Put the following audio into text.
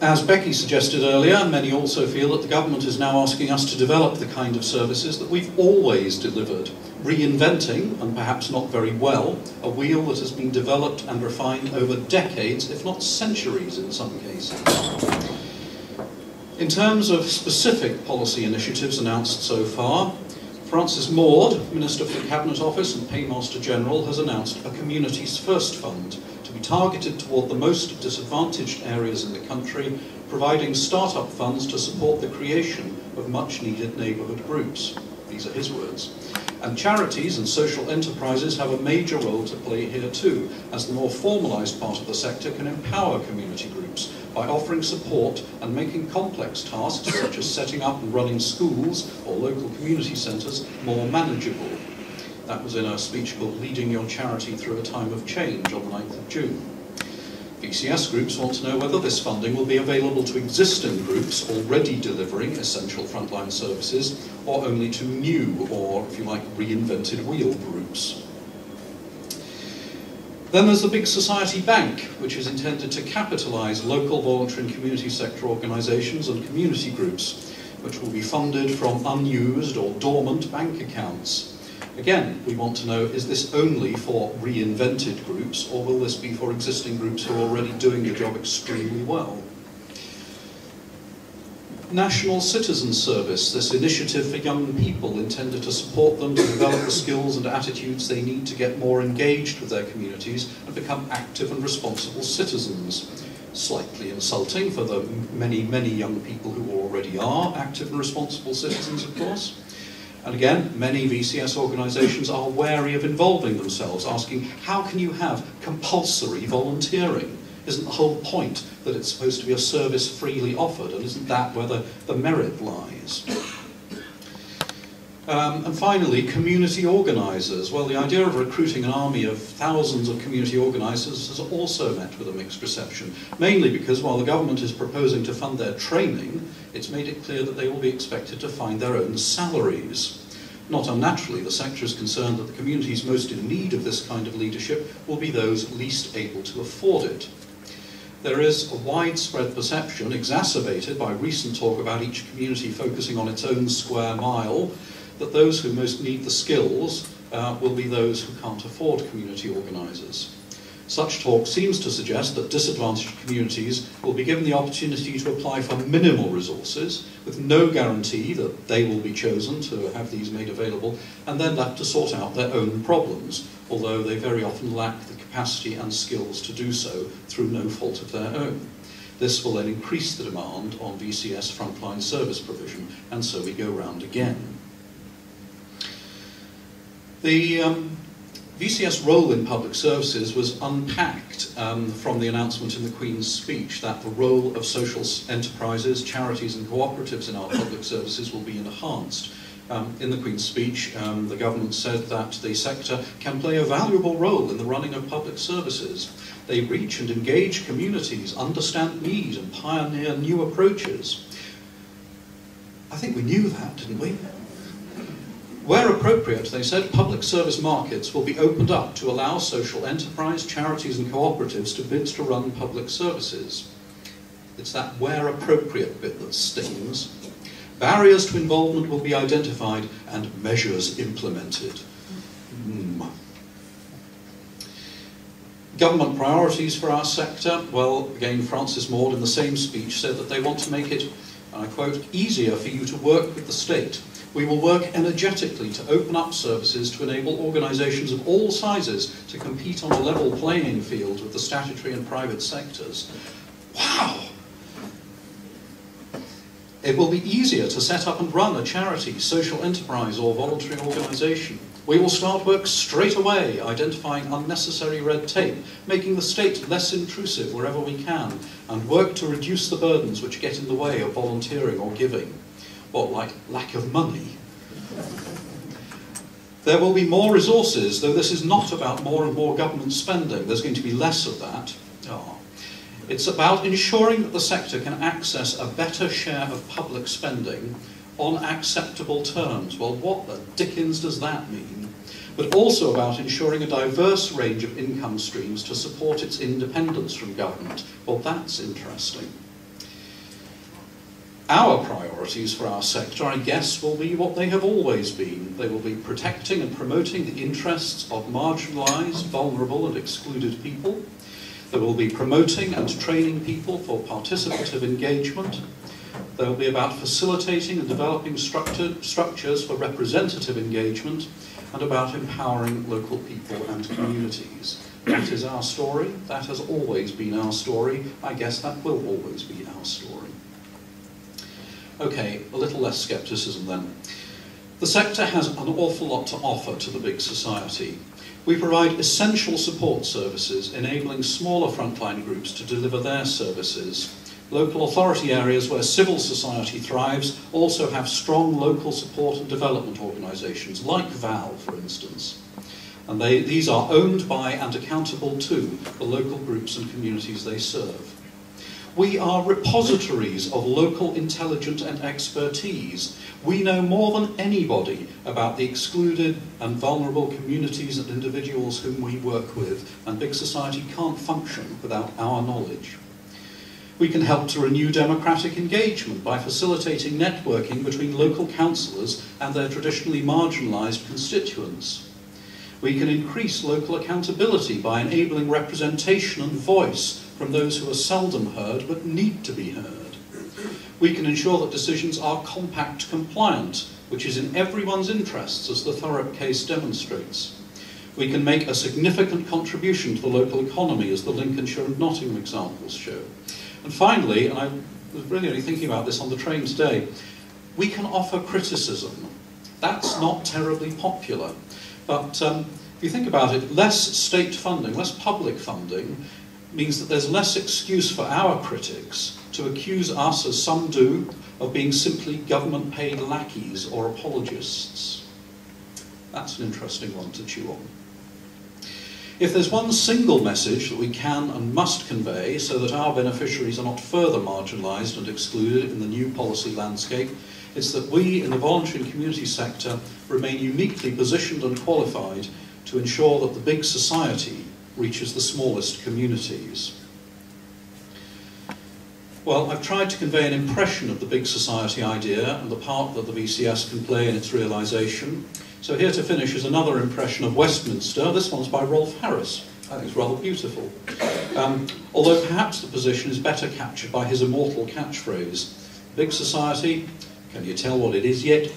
As Becky suggested earlier, many also feel that the government is now asking us to develop the kind of services that we've always delivered, reinventing, and perhaps not very well, a wheel that has been developed and refined over decades, if not centuries in some cases. In terms of specific policy initiatives announced so far, Francis Maude, Minister for the Cabinet Office and Paymaster General, has announced a Communities First Fund to be targeted toward the most disadvantaged areas in the country, providing start-up funds to support the creation of much-needed neighbourhood groups. These are his words. And charities and social enterprises have a major role to play here too, as the more formalised part of the sector can empower community groups by offering support and making complex tasks such as setting up and running schools or local community centres more manageable. That was in a speech called Leading Your Charity Through a Time of Change on the 9th of June. VCS groups want to know whether this funding will be available to existing groups already delivering essential frontline services, or only to new, or if you like, reinvented wheel groups. Then there's the Big Society Bank, which is intended to capitalise local voluntary and community sector organisations and community groups, which will be funded from unused or dormant bank accounts. Again, we want to know, is this only for reinvented groups, or will this be for existing groups who are already doing the job extremely well? National Citizen Service, this initiative for young people intended to support them to develop the skills and attitudes they need to get more engaged with their communities and become active and responsible citizens. Slightly insulting for the many, many young people who already are active and responsible citizens, of course. And again, many VCS organisations are wary of involving themselves, asking, how can you have compulsory volunteering? Isn't the whole point that it's supposed to be a service freely offered, and isn't that where the merit lies? And finally, community organisers. Well, the idea of recruiting an army of thousands of community organisers has also met with a mixed reception, mainly because while the government is proposing to fund their training, it's made it clear that they will be expected to find their own salaries. Not unnaturally, the sector is concerned that the communities most in need of this kind of leadership will be those least able to afford it. There is a widespread perception, exacerbated by recent talk about each community focusing on its own square mile, that those who most need the skills will be those who can't afford community organisers. Such talk seems to suggest that disadvantaged communities will be given the opportunity to apply for minimal resources, with no guarantee that they will be chosen to have these made available, and then left to sort out their own problems, although they very often lack the capacity and skills to do so through no fault of their own. This will then increase the demand on VCS frontline service provision, and so we go round again. The VCS role in public services was unpacked from the announcement in the Queen's speech that the role of social enterprises, charities and cooperatives in our public services will be enhanced. In the Queen's speech, the government said that the sector can play a valuable role in the running of public services. They reach and engage communities, understand need and pioneer new approaches. I think we knew that, didn't we? Where appropriate, they said, public service markets will be opened up to allow social enterprise, charities and cooperatives to bid to run public services. It's that where appropriate bit that stings. Barriers to involvement will be identified and measures implemented. Government priorities for our sector, well, again, Francis Maude in the same speech said that they want to make it, and I quote, easier for you to work with the state. We will work energetically to open up services to enable organisations of all sizes to compete on a level playing field with the statutory and private sectors. Wow! It will be easier to set up and run a charity, social enterprise or voluntary organisation. We will start work straight away, identifying unnecessary red tape, making the state less intrusive wherever we can, and work to reduce the burdens which get in the way of volunteering or giving. What, like lack of money? There will be more resources, though this is not about more and more government spending. There's going to be less of that. It's about ensuring that the sector can access a better share of public spending on acceptable terms. Well, what the dickens does that mean? But also about ensuring a diverse range of income streams to support its independence from government. Well, that's interesting. Our priorities for our sector, I guess, will be what they have always been. They will be protecting and promoting the interests of marginalised, vulnerable and excluded people. They will be promoting and training people for participative engagement. They will be about facilitating and developing structures for representative engagement and about empowering local people and communities. That is our story. That has always been our story. I guess that will always be our story. Okay, a little less scepticism then. The sector has an awful lot to offer to the big society. We provide essential support services, enabling smaller frontline groups to deliver their services. Local authority areas where civil society thrives also have strong local support and development organisations, like VAL, for instance. And these are owned by and accountable to the local groups and communities they serve. We are repositories of local intelligence and expertise. We know more than anybody about the excluded and vulnerable communities and individuals whom we work with, and big society can't function without our knowledge. We can help to renew democratic engagement by facilitating networking between local councillors and their traditionally marginalised constituents. We can increase local accountability by enabling representation and voice from those who are seldom heard but need to be heard. We can ensure that decisions are compact compliant, which is in everyone's interests, as the Thurrock case demonstrates. We can make a significant contribution to the local economy, as the Lincolnshire and Nottingham examples show. And finally, and I was really only thinking about this on the train today, we can offer criticism. That's not terribly popular. But if you think about it, less state funding, less public funding, means that there's less excuse for our critics to accuse us, as some do, of being simply government-paid lackeys or apologists. That's an interesting one to chew on. If there's one single message that we can and must convey so that our beneficiaries are not further marginalised and excluded in the new policy landscape, it's that we in the voluntary and community sector remain uniquely positioned and qualified to ensure that the big society reaches the smallest communities. Well, I've tried to convey an impression of the big society idea and the part that the VCS can play in its realisation. So here to finish is another impression of Westminster. This one's by Rolf Harris. I think it's rather beautiful. Although perhaps the position is better captured by his immortal catchphrase, big society, can you tell what it is yet?